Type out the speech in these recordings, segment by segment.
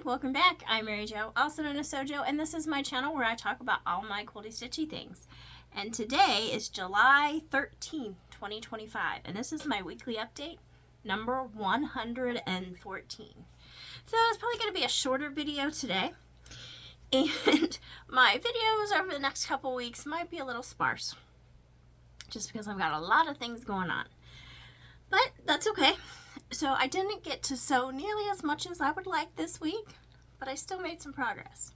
welcome back. I'm Mary Jo, also known as Sewjo, and this is my channel where I talk about all my quilty stitchy things. And today is July 13th, 2025, and this is my weekly update, number 114. So it's probably going to be a shorter video today, and my videos over the next couple weeks might be a little sparse, just because I've got a lot of things going on. But that's okay. So I didn't get to sew nearly as much as I would like this week, but I still made some progress.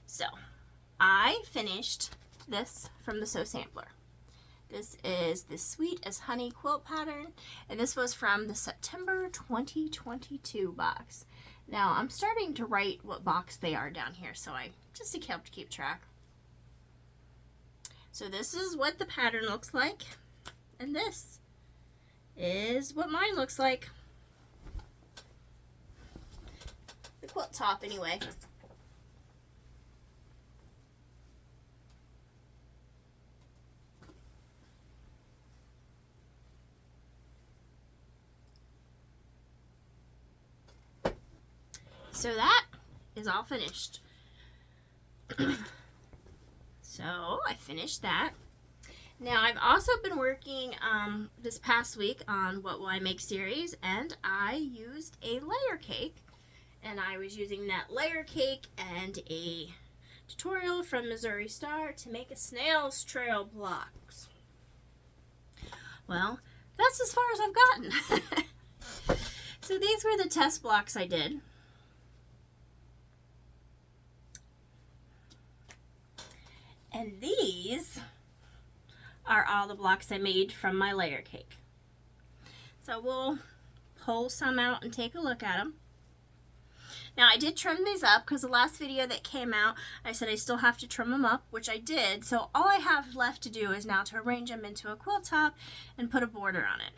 So I finished this from the Sew Sampler. This is the Sweet as Honey quilt pattern, and this was from the September 2022 box. Now I'm starting to write what box they are down here, so I just to help to keep track. So this is what the pattern looks like, and this is what mine looks like. The quilt top anyway. So that is all finished. So I finished that. Now, I've also been working this past week on What Will I Make series, and I used a layer cake. And I was using that layer cake and a tutorial from Missouri Star to make a snail's trail blocks. Well, that's as far as I've gotten. So these were the test blocks I did. And these are all the blocks I made from my layer cake. So we'll pull some out and take a look at them. Now I did trim these up because the last video that came out I said I still have to trim them up, which I did. So all I have left to do is now to arrange them into a quilt top and put a border on it.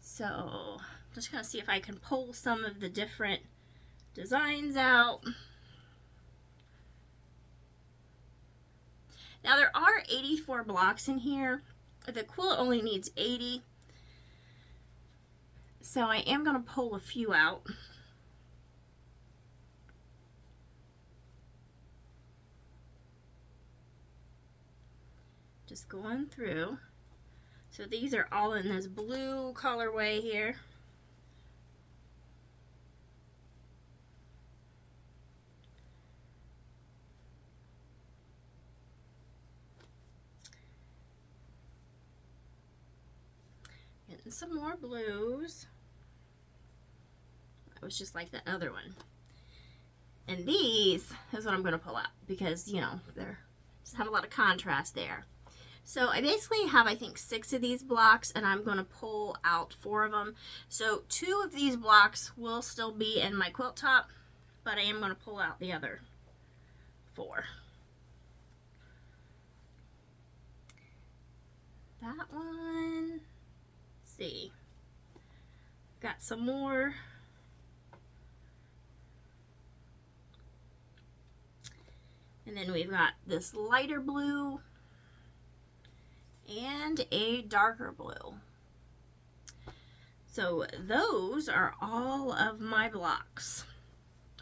So I'm just going to see if I can pull some of the different designs out. Now there are 84 blocks in here. The quilt only needs 80. So I am going to pull a few out. Just going through. So these are all in this blue colorway here. Getting some more blues. That was just like the other one. And these is what I'm going to pull out because, you know, they're just have a lot of contrast there. So I basically have, I think, 6 of these blocks, and I'm going to pull out 4 of them. So 2 of these blocks will still be in my quilt top, but I am going to pull out the other 4. That one. See, got some more. And then we've got this lighter blue and a darker blue. So those are all of my blocks,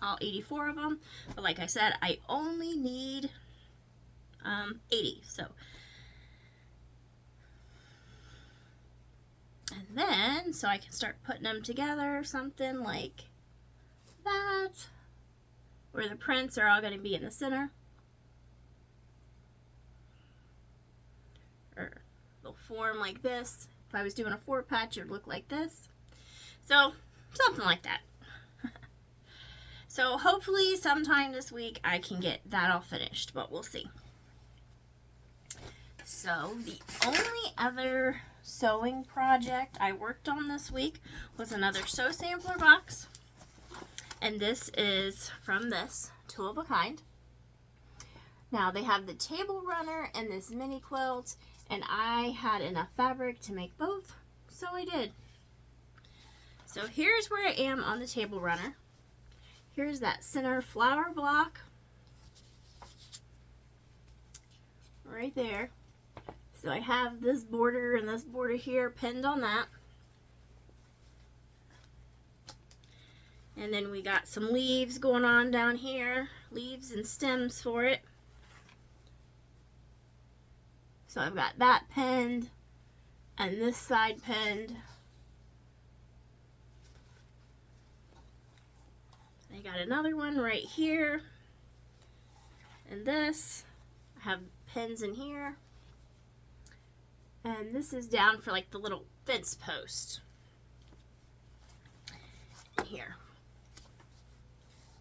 all 84 of them. But like I said, I only need 80. And then, so I can start putting them together, something like that, where the prints are all going to be in the center. Or they'll form like this. If I was doing a 4 patch, it would look like this. So, something like that. So, hopefully sometime this week I can get that all finished, but we'll see. So, the only other sewing project I worked on this week was another Sew Sampler box, and this is from this Tool of a Kind. Now they have the table runner and this mini quilt, and I had enough fabric to make both, so I did. So here's where I am on the table runner. Here's that center flower block right there. So I have this border and this border here pinned on that. And then we got some leaves going on down here, leaves and stems for it. So I've got that pinned and this side pinned. I got another one right here. And this, I have pins in here. And this is down for like the little fence post. Here.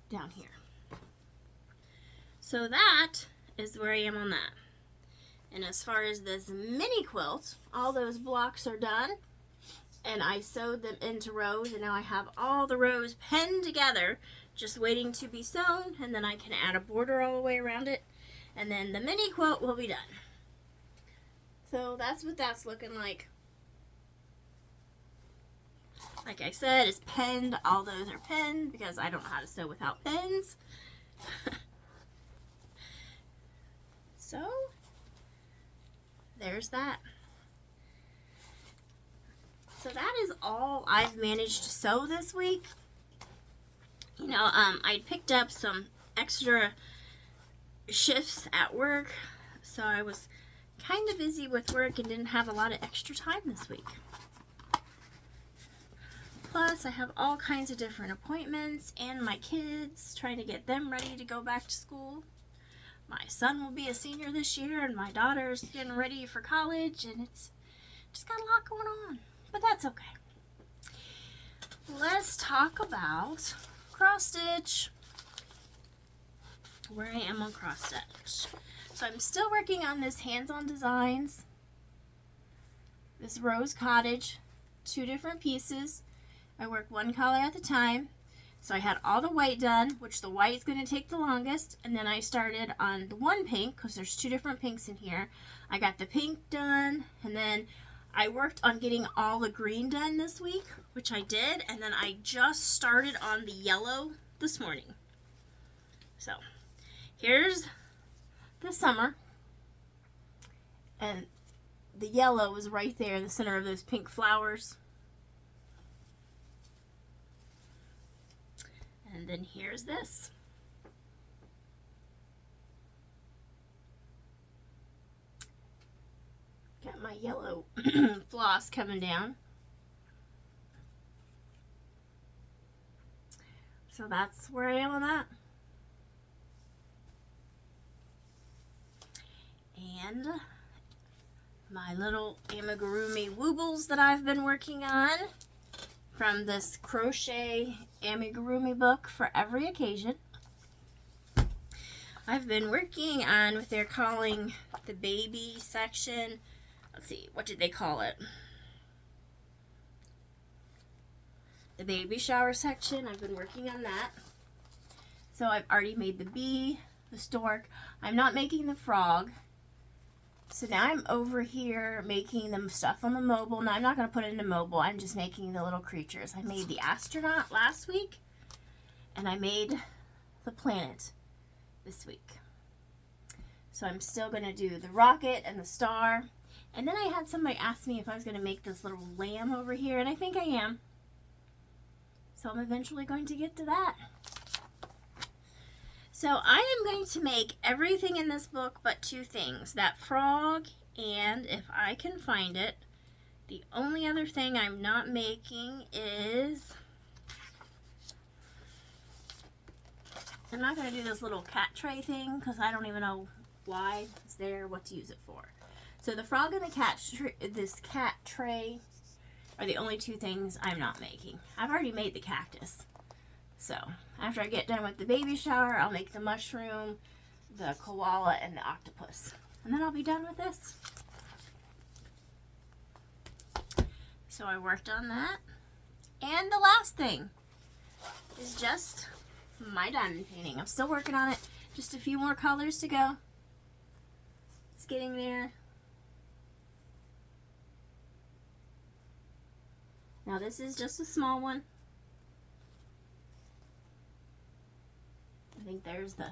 Down here. So that is where I am on that. And as far as this mini quilt, all those blocks are done. And I sewed them into rows, and now I have all the rows pinned together, just waiting to be sewn, and then I can add a border all the way around it, and then the mini quilt will be done. So that's what that's looking like. Like I said, it's pinned. All those are pinned because I don't know how to sew without pins. So there's that. So that is all I've managed to sew this week. You know, I picked up some extra shifts at work, so I was kind of busy with work and didn't have a lot of extra time this week. Plus, I have all kinds of different appointments and my kids, trying to get them ready to go back to school. My son will be a senior this year, and my daughter's getting ready for college, and it's just got a lot going on. But that's okay. Let's talk about cross stitch. Where I am on cross stitch. So I'm still working on this hands-on designs. This rose cottage, 2 different pieces. I work one color at a time. So I had all the white done, which the white is going to take the longest, and then I started on the one pink because there's 2 different pinks in here. I got the pink done, and then I worked on getting all the green done this week, which I did, and then I just started on the yellow this morning. So here's the summer, and the yellow is right there in the center of those pink flowers. And then here's this. Got my yellow floss coming down. So that's where I am on that. And my little amigurumi woobles that I've been working on from this crochet amigurumi book for every occasion. I've been working on what they're calling the baby section. Let's see, what did they call it? The baby shower section. I've been working on that. So I've already made the bee, the stork. I'm not making the frog. So now I'm over here making them stuff on the mobile. Now I'm not going to put it in the mobile. I'm just making the little creatures. I made the astronaut last week, and I made the planet this week. So I'm still going to do the rocket and the star. And then I had somebody ask me if I was going to make this little lamb over here, and I think I am. So I'm eventually going to get to that. So I am going to make everything in this book but 2 things. That frog, and if I can find it, the only other thing I'm not making is... I'm not going to do this little cat tray thing because I don't even know why it's there, what to use it for. So the frog and the this cat tray are the only 2 things I'm not making. I've already made the cactus. So after I get done with the baby shower, I'll make the mushroom, the koala, and the octopus. And then I'll be done with this. So I worked on that. And the last thing is just my diamond painting. I'm still working on it. Just a few more colors to go. It's getting there. Now this is just a small one. I think there's the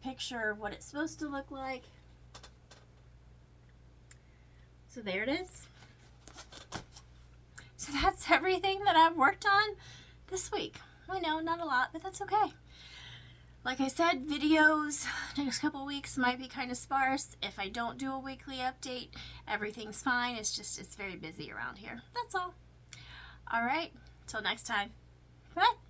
picture of what it's supposed to look like. So there it is. So that's everything that I've worked on this week. I know, not a lot, but that's okay. Like I said, videos next couple weeks might be kind of sparse. If I don't do a weekly update, everything's fine. It's just, it's very busy around here. That's all. All right, till next time. Bye.